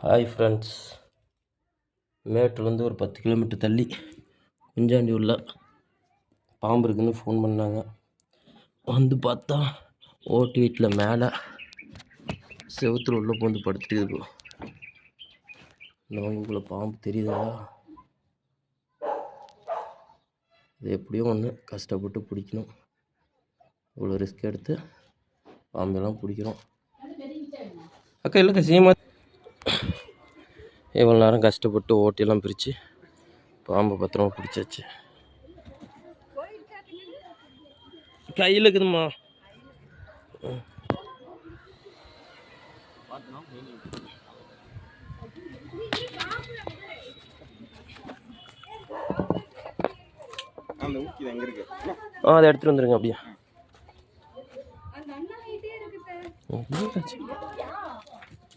Hi friends, மேட்டுலேருந்து ஒரு 10 kilometre தள்ளி குஞ்சாண்டி உள்ள பாம்பு இருக்குதுன்னு ஃபோன் பண்ணாங்க. வந்து பார்த்தா ஓட்டு வீட்டில் மேலே செவுத்துல உள்ளே பூந்து படுத்துட்டு இருக்கும். உங்களுக்குள்ள பாம்பு தெரியுதுங்களா? இது எப்படியும் ஒன்று கஷ்டப்பட்டு பிடிக்கணும். இவ்வளோ ரிஸ்க் எடுத்து பாம்பெல்லாம் பிடிக்கிறோம். அக்கா இல்லைக்கா சீமா இவ்வளோ நேரம் கஷ்டப்பட்டு ஓட்டியெல்லாம் பிரித்து பாம்பை பத்திரமா பிடிச்சாச்சு. கையில் இருக்குதும்மா. அதை எடுத்துகிட்டு வந்துடுங்க அப்படியே.